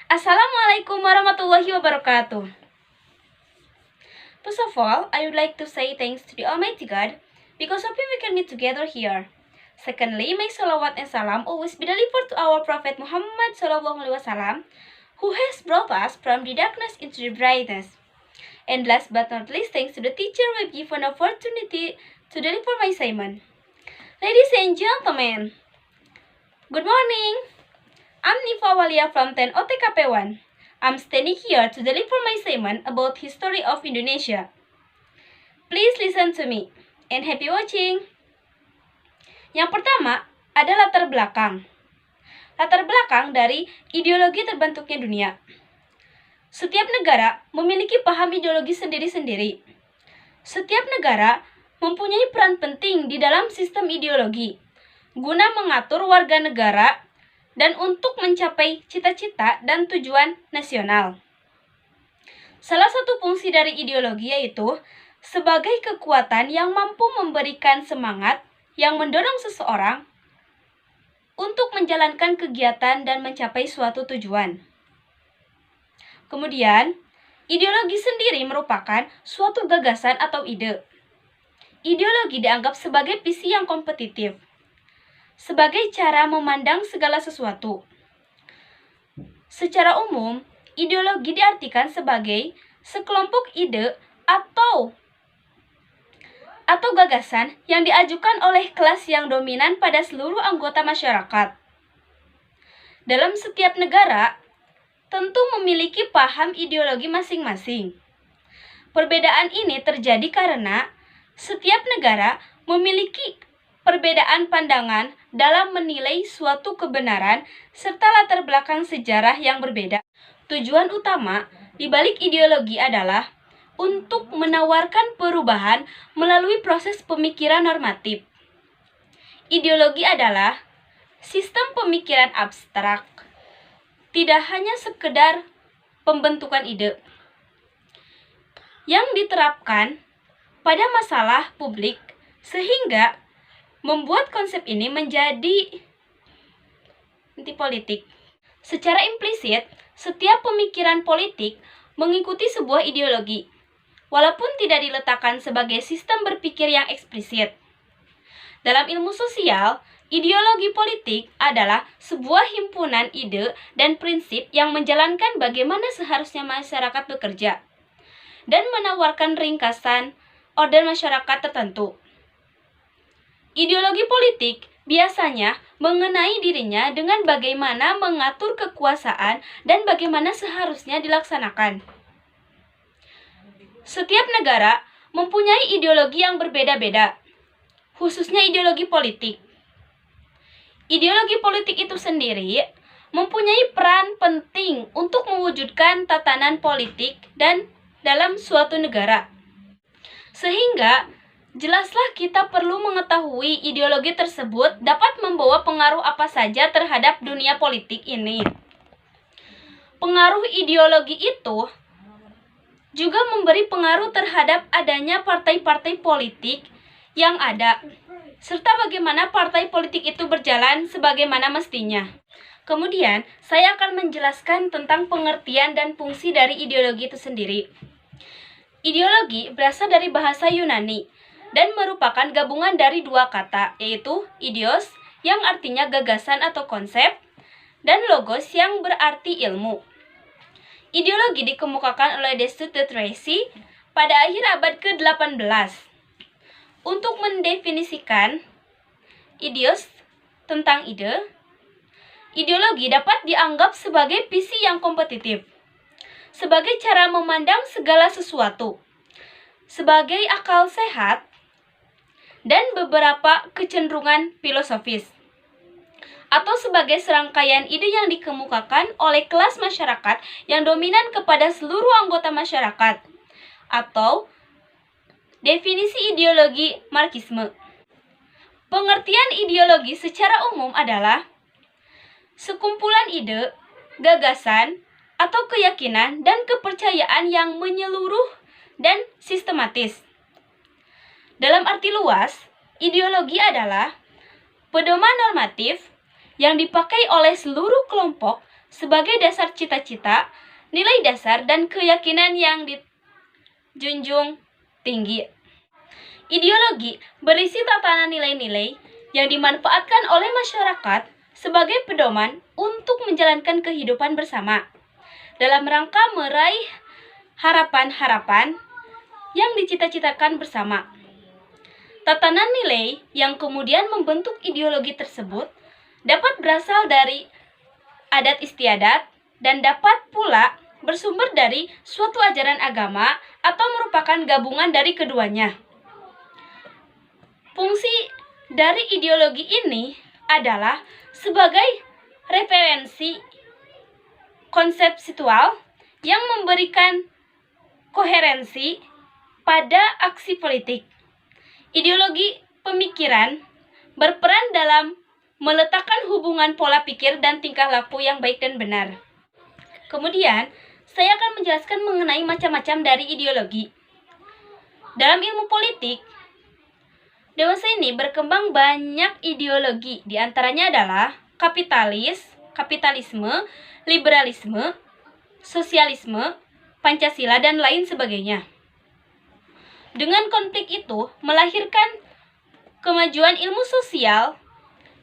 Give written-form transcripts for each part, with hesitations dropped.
Assalamualaikum warahmatullahi wabarakatuh. First of all, I would like to say thanks to the Almighty God because of him we can meet together here. Secondly, may salawat and salam always be delivered to our Prophet Muhammad SAW, who has brought us from the darkness into the brightness. And last but not least, thanks to the teacher who have given opportunity to deliver my sermon. Ladies and gentlemen, good morning. I'm Nifa Walia from 10 OTKP 1. I'm standing here to deliver my sermon about history of Indonesia. Please listen to me and happy watching. Yang pertama ada latar belakang. Latar belakang dari ideologi terbentuknya dunia. Setiap negara memiliki paham ideologi sendiri-sendiri. Setiap negara mempunyai peran penting di dalam sistem ideologi guna mengatur warga negara dan untuk mencapai cita-cita dan tujuan nasional. Salah satu fungsi dari ideologi yaitu sebagai kekuatan yang mampu memberikan semangat yang mendorong seseorang untuk menjalankan kegiatan dan mencapai suatu tujuan. Kemudian, ideologi sendiri merupakan suatu gagasan atau ide. Ideologi dianggap sebagai visi yang kompetitif, sebagai cara memandang segala sesuatu. Secara umum, ideologi diartikan sebagai sekelompok ide atau gagasan yang diajukan oleh kelas yang dominan pada seluruh anggota masyarakat. Dalam setiap negara, tentu memiliki paham ideologi masing-masing. Perbedaan ini terjadi karena setiap negara memiliki perbedaan pandangan dalam menilai suatu kebenaran serta latar belakang sejarah yang berbeda. Tujuan utama di balik ideologi adalah untuk menawarkan perubahan melalui proses pemikiran normatif. Ideologi adalah sistem pemikiran abstrak, tidak hanya sekedar pembentukan ide yang diterapkan pada masalah publik sehingga membuat konsep ini menjadi inti politik. Secara implisit, setiap pemikiran politik mengikuti sebuah ideologi, walaupun tidak diletakkan sebagai sistem berpikir yang eksplisit. Dalam ilmu sosial, ideologi politik adalah sebuah himpunan ide dan prinsip yang menjalankan bagaimana seharusnya masyarakat bekerja dan menawarkan ringkasan order masyarakat tertentu. Ideologi politik biasanya mengenai dirinya dengan bagaimana mengatur kekuasaan dan bagaimana seharusnya dilaksanakan. Setiap negara mempunyai ideologi yang berbeda-beda, khususnya ideologi politik. Ideologi politik itu sendiri mempunyai peran penting untuk mewujudkan tatanan politik dan dalam suatu negara. Sehingga jelaslah kita perlu mengetahui ideologi tersebut dapat membawa pengaruh apa saja terhadap dunia politik ini. Pengaruh ideologi itu juga memberi pengaruh terhadap adanya partai-partai politik yang ada, serta bagaimana partai politik itu berjalan sebagaimana mestinya. Kemudian, saya akan menjelaskan tentang pengertian dan fungsi dari ideologi itu sendiri. Ideologi berasal dari bahasa Yunani dan merupakan gabungan dari dua kata, yaitu idios yang artinya gagasan atau konsep, dan logos yang berarti ilmu. Ideologi dikemukakan oleh Destutt de Tracy pada akhir abad ke-18. Untuk mendefinisikan idios tentang ide, ideologi dapat dianggap sebagai visi yang kompetitif, sebagai cara memandang segala sesuatu, sebagai akal sehat, dan beberapa kecenderungan filosofis, atau sebagai serangkaian ide yang dikemukakan oleh kelas masyarakat yang dominan kepada seluruh anggota masyarakat, atau definisi ideologi Marxisme. Pengertian ideologi secara umum adalah sekumpulan ide, gagasan, atau keyakinan dan kepercayaan yang menyeluruh dan sistematis. Dalam arti luas, ideologi adalah pedoman normatif yang dipakai oleh seluruh kelompok sebagai dasar cita-cita, nilai dasar, dan keyakinan yang dijunjung tinggi. Ideologi berisi tatanan nilai-nilai yang dimanfaatkan oleh masyarakat sebagai pedoman untuk menjalankan kehidupan bersama dalam rangka meraih harapan-harapan yang dicita-citakan bersama. Tatanan nilai yang kemudian membentuk ideologi tersebut dapat berasal dari adat istiadat dan dapat pula bersumber dari suatu ajaran agama atau merupakan gabungan dari keduanya. Fungsi dari ideologi ini adalah sebagai referensi konseptual yang memberikan koherensi pada aksi politik. Ideologi pemikiran berperan dalam meletakkan hubungan pola pikir dan tingkah laku yang baik dan benar. Kemudian, saya akan menjelaskan mengenai macam-macam dari ideologi. Dalam ilmu politik, dewasa ini berkembang banyak ideologi, di antaranya adalah kapitalisme, liberalisme, sosialisme, Pancasila, dan lain sebagainya. Dengan konflik itu melahirkan kemajuan ilmu sosial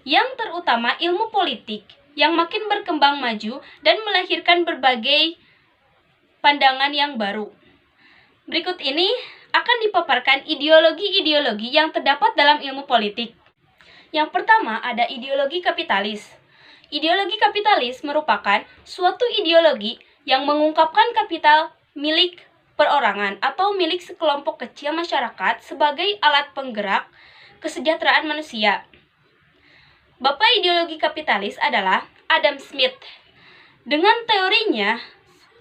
yang terutama ilmu politik yang makin berkembang maju dan melahirkan berbagai pandangan yang baru. Berikut ini akan dipaparkan ideologi-ideologi yang terdapat dalam ilmu politik. Yang pertama ada ideologi kapitalis. Ideologi kapitalis merupakan suatu ideologi yang mengungkapkan kapital milik perorangan atau milik sekelompok kecil masyarakat sebagai alat penggerak kesejahteraan manusia. Bapak ideologi kapitalis adalah Adam Smith. Dengan teorinya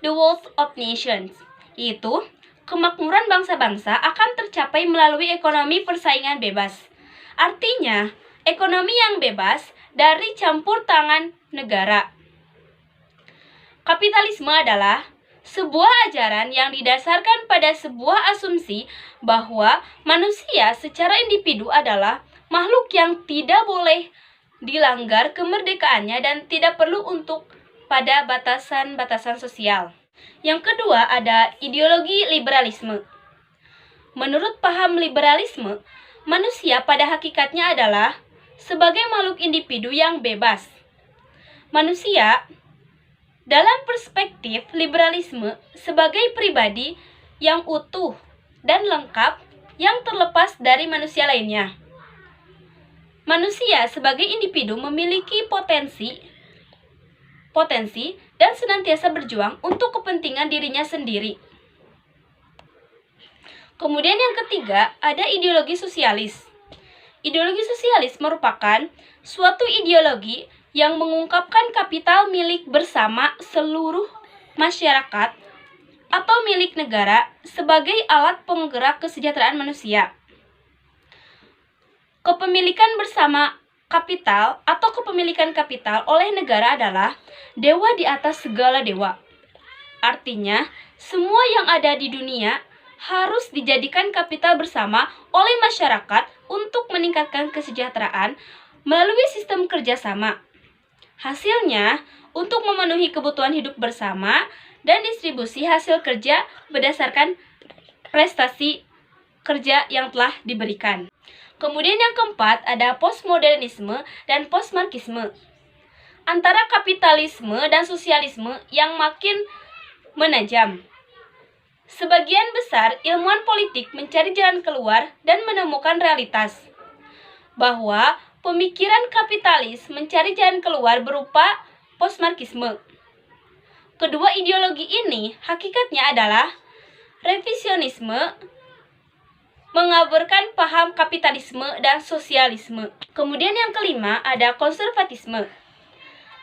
The Wealth of Nations, yaitu kemakmuran bangsa-bangsa akan tercapai melalui ekonomi persaingan bebas. Artinya, ekonomi yang bebas dari campur tangan negara. Kapitalisme adalah sebuah ajaran yang didasarkan pada sebuah asumsi bahwa manusia secara individu adalah makhluk yang tidak boleh dilanggar kemerdekaannya dan tidak perlu untuk pada batasan-batasan sosial. Yang kedua ada ideologi liberalisme. Menurut paham liberalisme, manusia pada hakikatnya adalah sebagai makhluk individu yang bebas. Manusia dalam perspektif liberalisme sebagai pribadi yang utuh dan lengkap yang terlepas dari manusia lainnya. Manusia sebagai individu memiliki potensi dan senantiasa berjuang untuk kepentingan dirinya sendiri. Kemudian yang ketiga ada ideologi sosialis. Ideologi sosialis merupakan suatu ideologi yang mengungkapkan kapital milik bersama seluruh masyarakat atau milik negara sebagai alat penggerak kesejahteraan manusia. Kepemilikan bersama kapital atau kepemilikan kapital oleh negara adalah dewa di atas segala dewa. Artinya, semua yang ada di dunia harus dijadikan kapital bersama oleh masyarakat untuk meningkatkan kesejahteraan melalui sistem kerjasama. Hasilnya, untuk memenuhi kebutuhan hidup bersama dan distribusi hasil kerja berdasarkan prestasi kerja yang telah diberikan. Kemudian yang keempat ada postmodernisme dan postmarxisme. Antara kapitalisme dan sosialisme yang makin menajam. Sebagian besar ilmuwan politik mencari jalan keluar dan menemukan realitas bahwa pemikiran kapitalis mencari jalan keluar berupa postmarxisme. Kedua ideologi ini hakikatnya adalah revisionisme, mengaburkan paham kapitalisme dan sosialisme. Kemudian yang kelima ada konservatisme.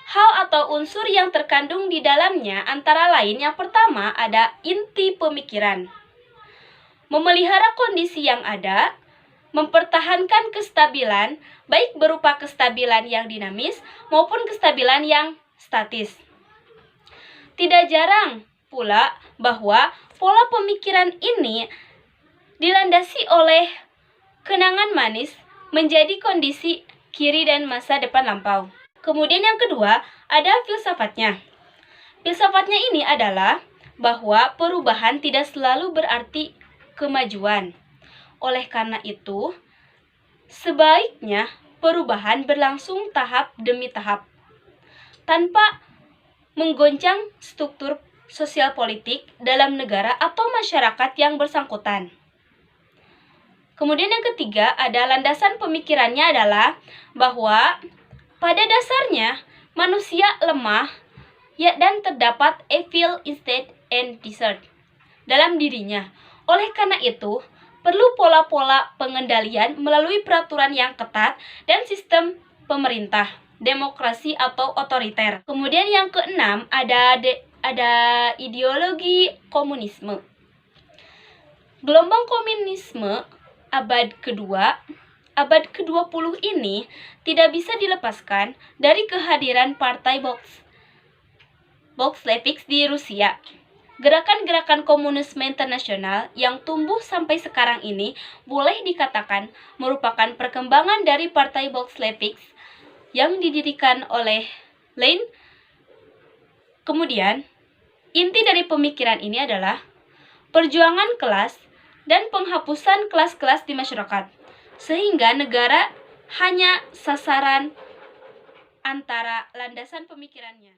Hal atau unsur yang terkandung di dalamnya antara lain yang pertama ada inti pemikiran. Memelihara kondisi yang ada, mempertahankan kestabilan, baik berupa kestabilan yang dinamis maupun kestabilan yang statis. Tidak jarang pula bahwa pola pemikiran ini dilandasi oleh kenangan manis menjadi kondisi kiri dan masa depan lampau. Kemudian yang kedua ada filsafatnya. Filsafatnya ini adalah bahwa perubahan tidak selalu berarti kemajuan. Oleh karena itu, sebaiknya perubahan berlangsung tahap demi tahap, tanpa menggoncang struktur sosial politik dalam negara atau masyarakat yang bersangkutan. Kemudian yang ketiga, ada landasan pemikirannya adalah bahwa pada dasarnya manusia lemah dan terdapat evil, instinct, and desire dalam dirinya. Oleh karena itu, perlu pola-pola pengendalian melalui peraturan yang ketat dan sistem pemerintah, demokrasi atau otoriter. Kemudian yang keenam, ada ideologi komunisme. Gelombang komunisme abad kedua, abad ke-20 ini tidak bisa dilepaskan dari kehadiran partai Bolshevik di Rusia. Gerakan-gerakan komunisme internasional yang tumbuh sampai sekarang ini boleh dikatakan merupakan perkembangan dari partai Bolshevik yang didirikan oleh Lenin. Kemudian, inti dari pemikiran ini adalah perjuangan kelas dan penghapusan kelas-kelas di masyarakat, sehingga negara hanya sasaran antara landasan pemikirannya.